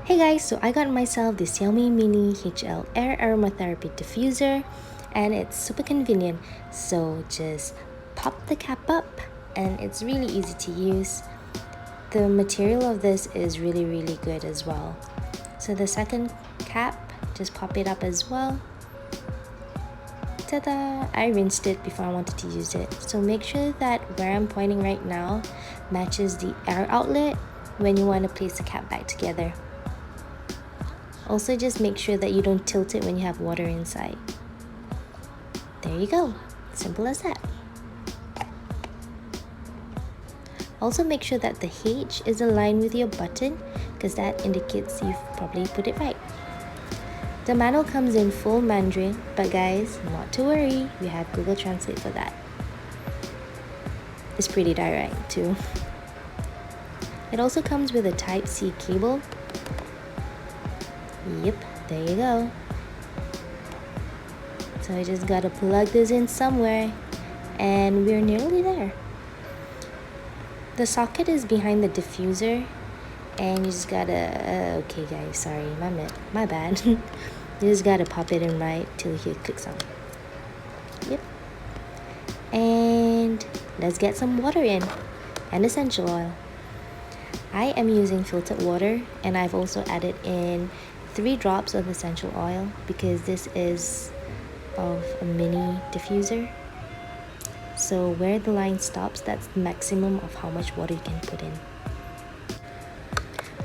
Hey guys, so I got myself the Xiaomi Mini HL Air Aromatherapy Diffuser and it's super convenient. So just pop the cap up and it's really easy to use. The material of this is really good as well. So the second cap, just pop it up as well. Ta-da! I rinsed it before I wanted to use it. So make sure that where I'm pointing right now matches the air outlet when you want to place the cap back together. Also, just make sure that you don't tilt it when you have water inside. There you go. Simple as that. Also, make sure that the H is aligned with your button because that indicates you've probably put it right. The manual comes in full Mandarin, but guys, not to worry, we have Google Translate for that. It's pretty direct too. It also comes with a Type-C cable. Yep, there you go. So I just gotta plug this in somewhere and we're nearly there. The socket is behind the diffuser and you just gotta, okay guys, sorry, my bad. You just gotta pop it in right till you hear click sound. Yep. And let's get some water in and essential oil. I am using filtered water and I've also added in 3 drops of essential oil because this is of a mini diffuser. So where the line stops, that's the maximum of how much water you can put in.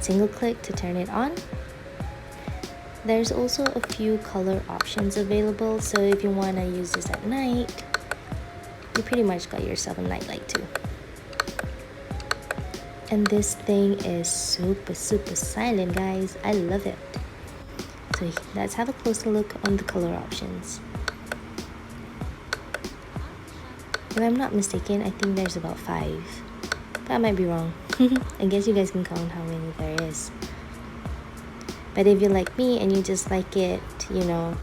Single click to turn it on. There's also a few color options available, so if you want to use this at night, you pretty much got yourself a nightlight too. And this thing is super silent, guys. I love it. So let's have a closer look on the color options. If I'm not mistaken, I think there's about 5, but I might be wrong. I guess you guys can count how many there is. But if you're like me and you just like it, you know,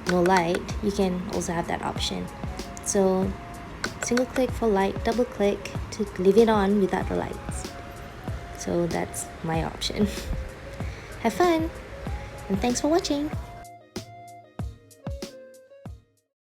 no light, you can also have that option. So single click for light, double click to leave it on without the lights. So that's my option. Have fun and thanks for watching.